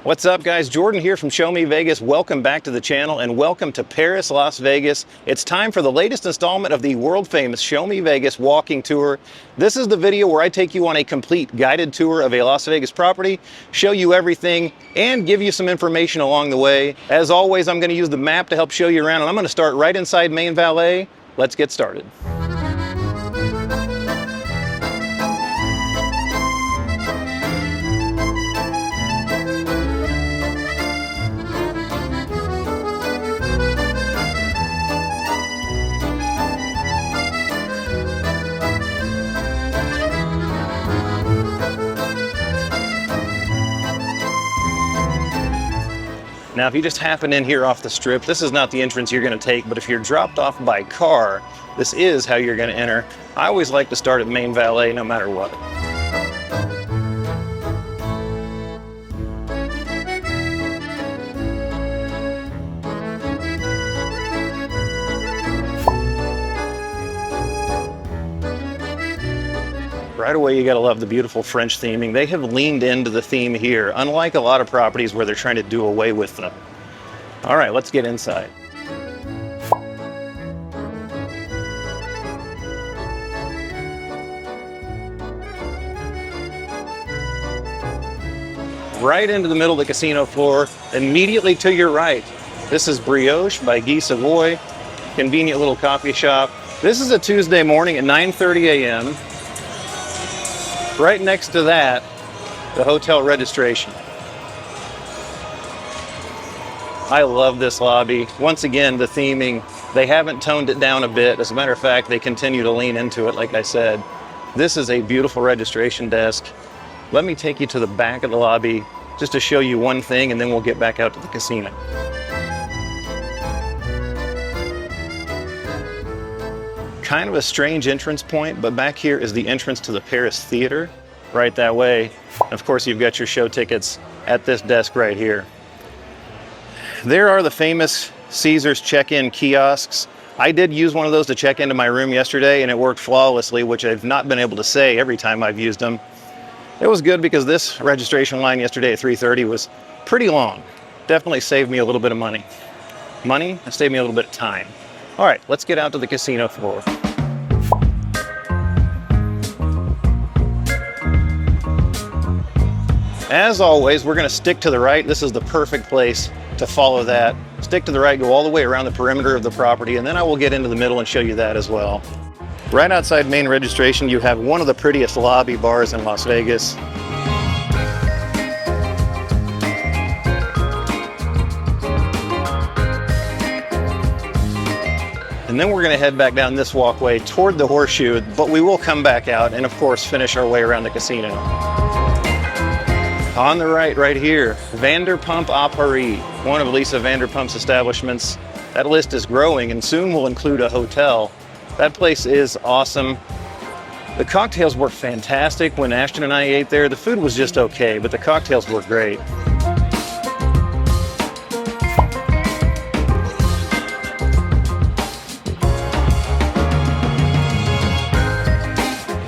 What's up, guys? Jordan here from Show Me Vegas. Welcome back to the channel and welcome to Paris, Las Vegas. It's time for the latest installment of the world famous Show Me Vegas walking tour. This is the video where I take you on a complete guided tour of a Las Vegas property, show you everything, and give you some information along the way. As always, I'm going to use the map to help show you around, and I'm going to start right inside Main Valet. Let's get started. Now, if you just happen in here off the strip, this is not the entrance you're going to take, but if you're dropped off by car, this is how you're going to enter. I always like to start at Main Valet no matter what. Right away, you gotta love the beautiful French theming. They have leaned into the theme here, unlike a lot of properties where they're trying to do away with them. All right, let's get inside. Right into the middle of the casino floor, immediately to your right. This is Brioche by Guy Savoy, convenient little coffee shop. This is a Tuesday morning at 9:30 a.m. Right next to that, the hotel registration. I love this lobby. Once again, the theming, they haven't toned it down a bit. As a matter of fact, they continue to lean into it, like I said. This is a beautiful registration desk. Let me take you to the back of the lobby just to show you one thing, and then we'll get back out to the casino. Kind of a strange entrance point, but back here is the entrance to the Paris Theater, right that way. Of course, you've got your show tickets at this desk right here. There are the famous Caesars check-in kiosks. I did use one of those to check into my room yesterday, and it worked flawlessly, which I've not been able to say every time I've used them. It was good because this registration line yesterday at 3:30 was pretty long. Definitely saved me a little bit of money. It saved me a little bit of time. All right, let's get out to the casino floor. As always, we're going to stick to the right. This is the perfect place to follow that. Stick to the right, go all the way around the perimeter of the property, and then I will get into the middle and show you that as well. Right outside main registration, you have one of the prettiest lobby bars in Las Vegas. And then we're going to head back down this walkway toward the horseshoe, but we will come back out and, of course, finish our way around the casino. On the right here, Vanderpump à Paris, one of Lisa Vanderpump's establishments. That list is growing and soon will include a hotel. That place is awesome. The cocktails were fantastic when Ashton and I ate there. The food was just okay, but the cocktails were great.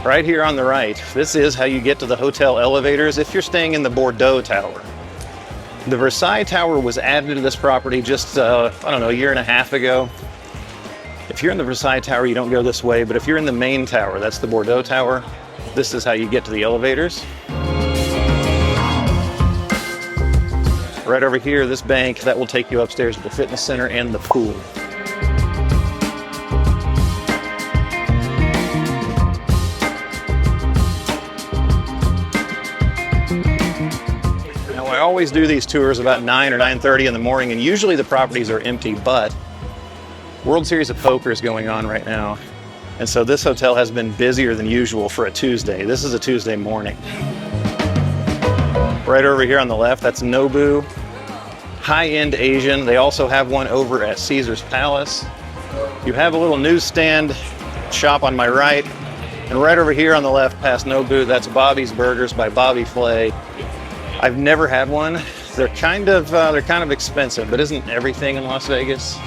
Right here on the right, this is how you get to the hotel elevators if you're staying in the Bordeaux Tower. The Versailles Tower was added to this property just, I don't know, a year and a half ago. If you're in the Versailles Tower, you don't go this way, but if you're in the main tower, that's the Bordeaux Tower, this is how you get to the elevators. Right over here, this bank, that will take you upstairs to the fitness center and the pool. I always do these tours about 9 or 9:30 in the morning, and usually the properties are empty, but World Series of Poker is going on right now. And so this hotel has been busier than usual for a Tuesday. This is a Tuesday morning. Right over here on the left, that's Nobu. High-end Asian. They also have one over at Caesar's Palace. You have a little newsstand shop on my right. And right over here on the left past Nobu, that's Bobby's Burgers by Bobby Flay. I've never had one. They're kind of expensive, but isn't everything in Las Vegas?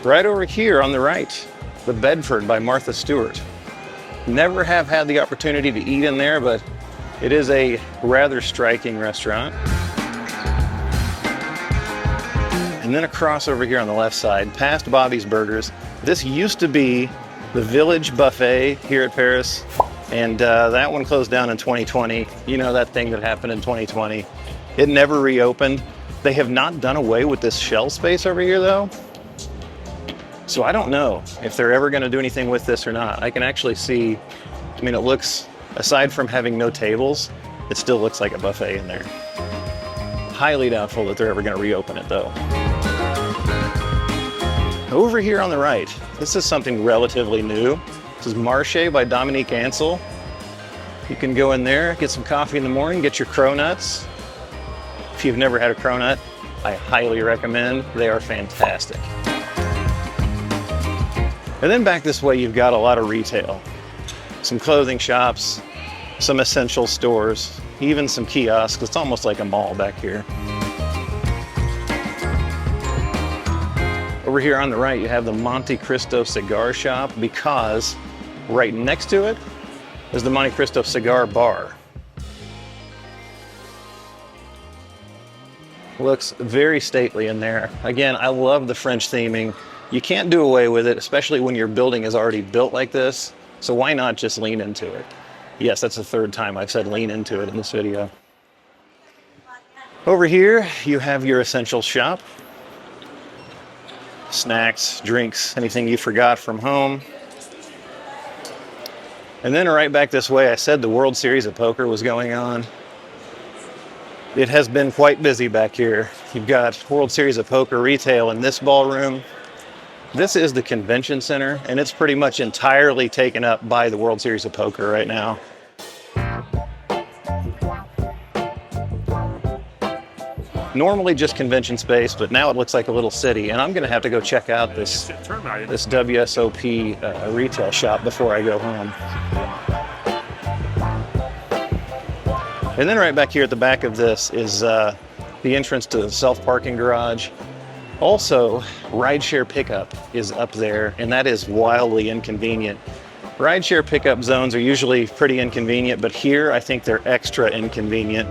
Right over here on the right, the Bedford by Martha Stewart. Never have had the opportunity to eat in there, but It is a rather striking restaurant. And then across over here on the left side, past Bobby's Burgers. This used to be the Village Buffet here at Paris, and that one closed down in 2020. You know, that thing that happened in 2020. It never reopened. They have not done away with this shell space over here though. So I don't know if they're ever gonna do anything with this or not. I can actually see, I mean, it looks, aside from having no tables, it still looks like a buffet in there. Highly doubtful that they're ever gonna reopen it though. Over here on the right, this is something relatively new. This is Marché by Dominique Ansel. You can go in there, get some coffee in the morning, get your cronuts. If you've never had a cronut, I highly recommend. They are fantastic. And then back this way, you've got a lot of retail. Some clothing shops, some essential stores, even some kiosks. It's almost like a mall back here. Over here on the right, you have the Monte Cristo cigar shop, because right next to it is the Monte Cristo cigar bar. Looks very stately in there. Again, I love the French theming. You can't do away with it, especially when your building is already built like this. So why not just lean into it? Yes, that's the third time I've said lean into it in this video. Over here, you have your essential shop. Snacks, drinks, anything you forgot from home. And then right back this way, I said the World Series of Poker was going on. It has been quite busy back here. You've got World Series of Poker retail in this ballroom. This is the convention center, and it's pretty much entirely taken up by the World Series of Poker right now. Normally just convention space, but now it looks like a little city, and I'm gonna have to go check out this WSOP retail shop before I go home. And then right back here at the back of this is the entrance to the self-parking garage. Also, rideshare pickup is up there, and that is wildly inconvenient. Rideshare pickup zones are usually pretty inconvenient, but here I think they're extra inconvenient.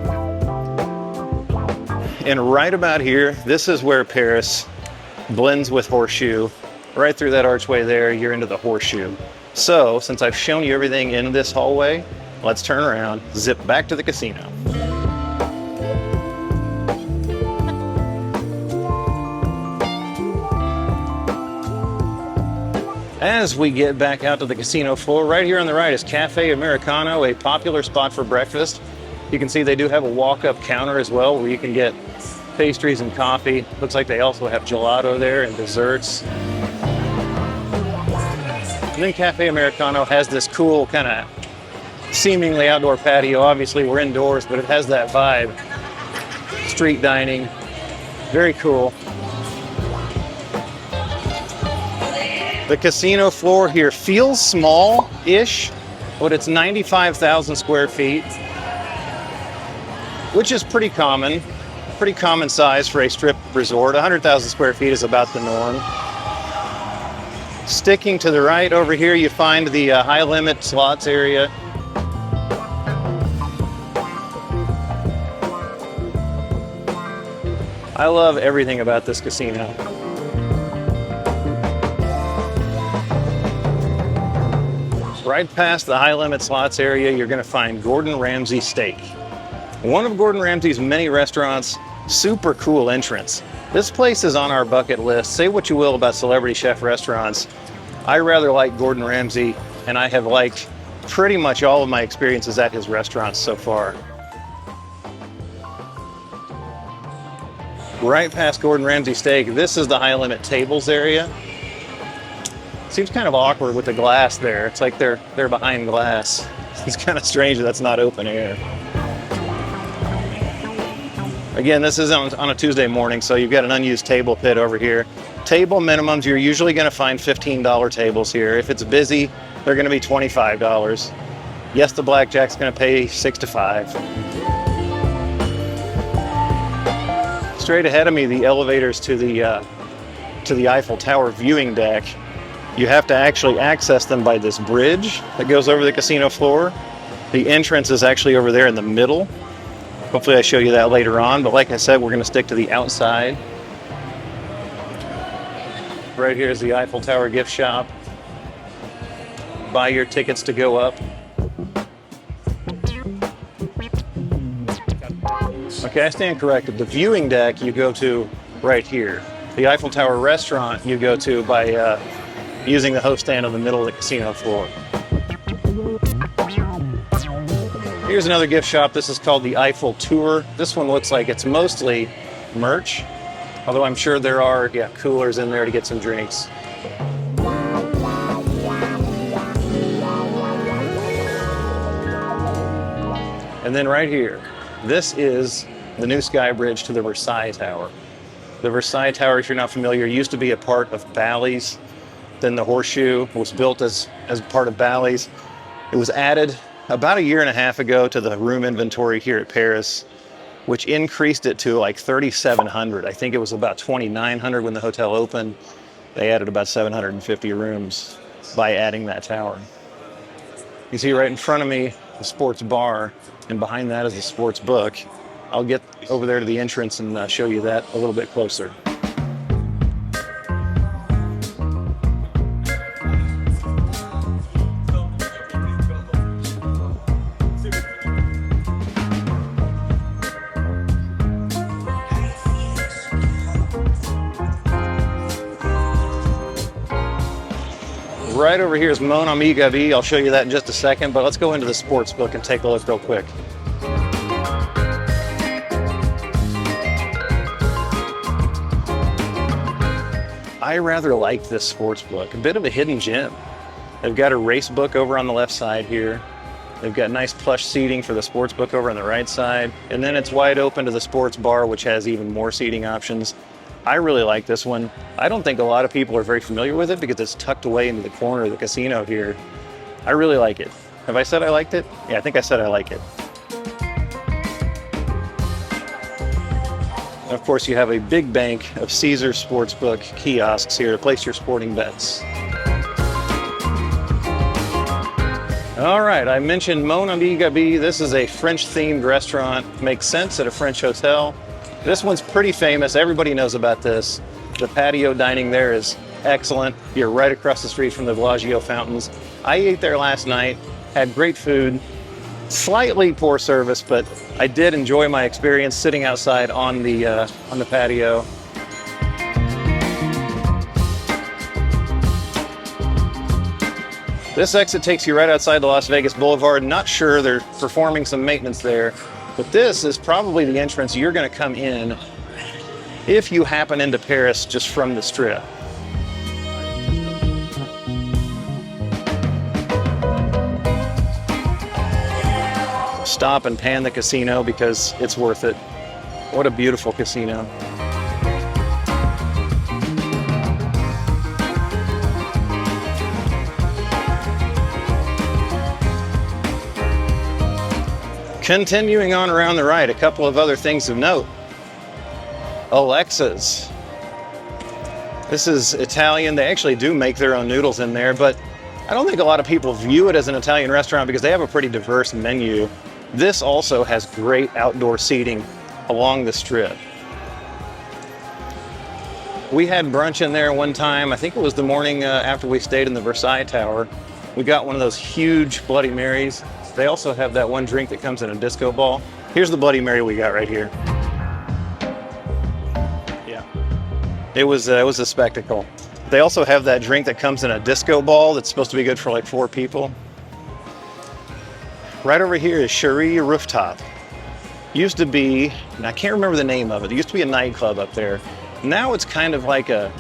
And right about here, this is where Paris blends with Horseshoe. Right through that archway there, you're into the Horseshoe. So, since I've shown you everything in this hallway, let's turn around, zip back to the casino. As we get back out to the casino floor, right here on the right is Cafe Americano, a popular spot for breakfast. You can see they do have a walk-up counter as well, where you can get pastries and coffee. Looks like they also have gelato there and desserts. And then Cafe Americano has this cool kind of seemingly outdoor patio. Obviously we're indoors, but it has that vibe. Street dining, very cool. The casino floor here feels small-ish, but it's 95,000 square feet, which is pretty common size for a strip resort. 100,000 square feet is about the norm. Sticking to the right over here, you find the high-limit slots area. I love everything about this casino. Right past the high-limit slots area, you're going to find Gordon Ramsay Steak. One of Gordon Ramsay's many restaurants. Super cool entrance. This place is on our bucket list. Say what you will about celebrity chef restaurants. I rather like Gordon Ramsay, and I have liked pretty much all of my experiences at his restaurants so far. Right past Gordon Ramsay Steak, this is the high-limit tables area. Seems kind of awkward with the glass there. It's like they're behind glass. It's kind of strange that that's not open air. Again, this is on a Tuesday morning, so you've got an unused table pit over here. Table minimums, you're usually going to find $15 tables here. If it's busy, they're going to be $25. Yes, the blackjack's going to pay $6 to $5. Straight ahead of me, the elevators to the Eiffel Tower viewing deck. You have to actually access them by this bridge that goes over the casino floor. The entrance is actually over there in the middle. Hopefully I show you that later on, but like I said, we're gonna stick to the outside. Right here is the Eiffel Tower gift shop. Buy your tickets to go up. Okay, I stand corrected. The viewing deck you go to right here. The Eiffel Tower restaurant you go to by using the host stand in the middle of the casino floor. Here's another gift shop. This is called the Eiffel Tour. This one looks like it's mostly merch, although I'm sure there are coolers in there to get some drinks. And then right here, this is the new sky bridge to the Versailles Tower. The Versailles Tower, if you're not familiar, used to be a part of Bally's. Then the Horseshoe was built as part of Bally's. It was added about a year and a half ago to the room inventory here at Paris, which increased it to like 3,700. I think it was about 2,900 when the hotel opened. They added about 750 rooms by adding that tower. You see right in front of me, the sports bar, and behind that is the sports book. I'll get over there to the entrance and show you that a little bit closer. Right over here is Mon Ami Gabi. I'll show you that in just a second, but let's go into the sports book and take a look real quick. I rather like this sports book, a bit of a hidden gem. They've got a race book over on the left side here. They've got nice plush seating for the sports book over on the right side. And then it's wide open to the sports bar, which has even more seating options. I really like this one. I don't think a lot of people are very familiar with it because it's tucked away into the corner of the casino here. I really like it. Have I said I liked it? Yeah, I think I said I like it. And of course, you have a big bank of Caesars Sportsbook kiosks here to place your sporting bets. All right, I mentioned Mon Ami Gabi. This is a French-themed restaurant. Makes sense at a French hotel. This one's pretty famous. Everybody knows about this. The patio dining there is excellent. You're right across the street from the Bellagio fountains. I ate there last night, had great food, slightly poor service, but I did enjoy my experience sitting outside on the patio. This exit takes you right outside the Las Vegas Boulevard. Not sure, they're performing some maintenance there. But this is probably the entrance you're going to come in if you happen into Paris just from the Strip. Stop and pan the casino because it's worth it. What a beautiful casino. Continuing on around the right, a couple of other things of note. Alexa's. This is Italian. They actually do make their own noodles in there, but I don't think a lot of people view it as an Italian restaurant because they have a pretty diverse menu. This also has great outdoor seating along the Strip. We had brunch in there one time. I think it was the morning after we stayed in the Versailles Tower. We got one of those huge Bloody Marys. They also have that one drink that comes in a disco ball. Here's the Bloody Mary we got right here. Yeah, it was a spectacle. They also have that drink that comes in a disco ball that's supposed to be good for like 4 people. Right over here is Cherie Rooftop. Used to be, and I can't remember the name of it. It used to be a nightclub up there. Now it's kind of like a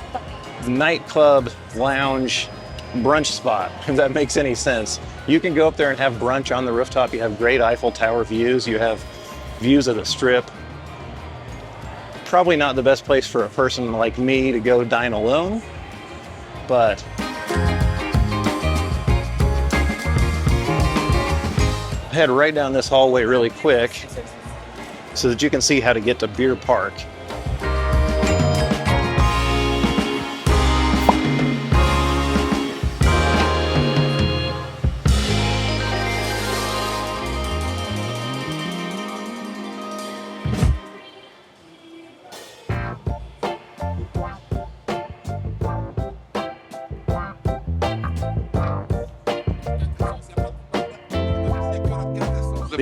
nightclub lounge brunch spot, if that makes any sense. You can go up there and have brunch on the rooftop. You have great Eiffel Tower views. You have views of the Strip. Probably not the best place for a person like me to go dine alone, but head right down this hallway really quick so that you can see how to get to Beer Park.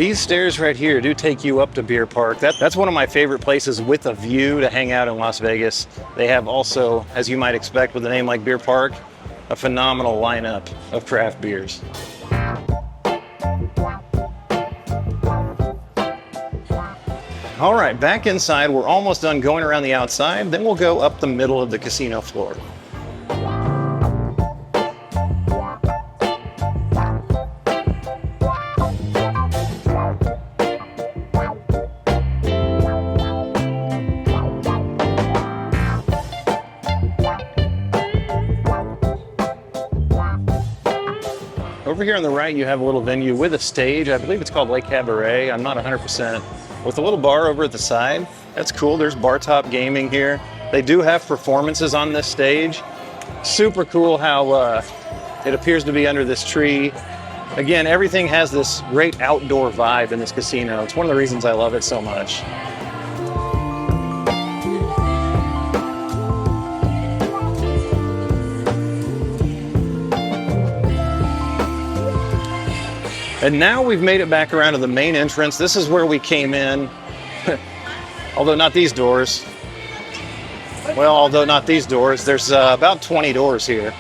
These stairs right here do take you up to Beer Park. That's one of my favorite places with a view to hang out in Las Vegas. They have also, as you might expect with a name like Beer Park, a phenomenal lineup of craft beers. All right, back inside. We're almost done going around the outside. Then we'll go up the middle of the casino floor. Over here on the right, you have a little venue with a stage. I believe it's called Lake Cabaret. I'm not 100%. With a little bar over at the side. That's cool. There's bar top gaming here. They do have performances on this stage. Super cool how it appears to be under this tree. Again, everything has this great outdoor vibe in this casino. It's one of the reasons I love it so much. And now we've made it back around to the main entrance. This is where we came in, although not these doors. Well, although not these doors, there's about 20 doors here.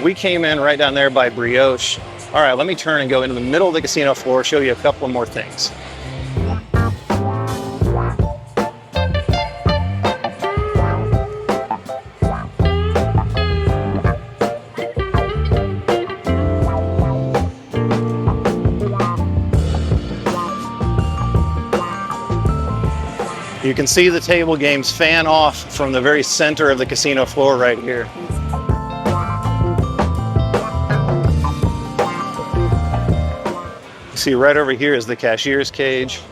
We came in right down there by Brioche. All right, let me turn and go into the middle of the casino floor, show you a couple of more things. You can see the table games fan off from the very center of the casino floor right here. See right over here is the cashier's cage.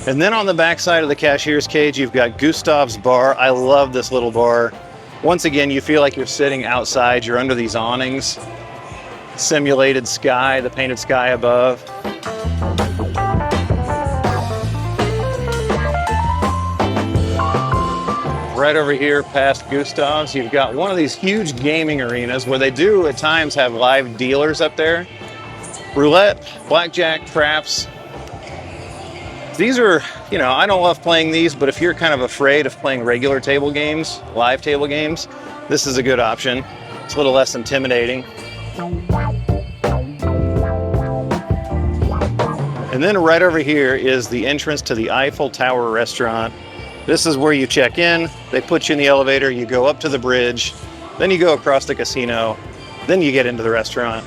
And then on the back side of the cashier's cage, you've got Gustav's Bar. I love this little bar. Once again, you feel like you're sitting outside, you're under these awnings, simulated sky, the painted sky above. Right over here past Gustav's, you've got one of these huge gaming arenas where they do at times have live dealers up there. Roulette, blackjack, craps. These are, you know, I don't love playing these, but if you're kind of afraid of playing regular table games, live table games, this is a good option. It's a little less intimidating. And then right over here is the entrance to the Eiffel Tower restaurant. This is where you check in, they put you in the elevator, you go up to the bridge, then you go across the casino, then you get into the restaurant.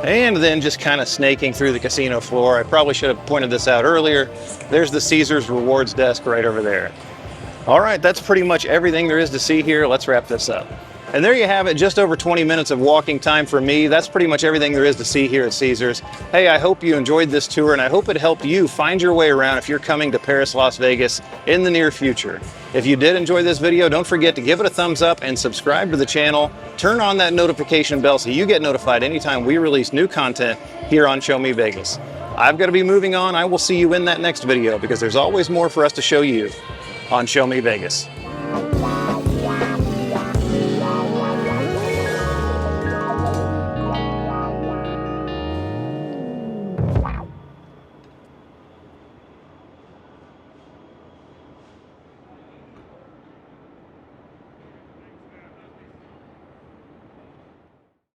And then just kind of snaking through the casino floor. I probably should have pointed this out earlier. There's the Caesars Rewards desk right over there. All right, that's pretty much everything there is to see here. Let's wrap this up. And there you have it, just over 20 minutes of walking time for me. That's pretty much everything there is to see here at Caesars. Hey, I hope you enjoyed this tour, and I hope it helped you find your way around if you're coming to Paris, Las Vegas in the near future. If you did enjoy this video, don't forget to give it a thumbs up and subscribe to the channel. Turn on that notification bell so you get notified anytime we release new content here on Show Me Vegas. I've got to be moving on. I will see you in that next video because there's always more for us to show you on Show Me Vegas.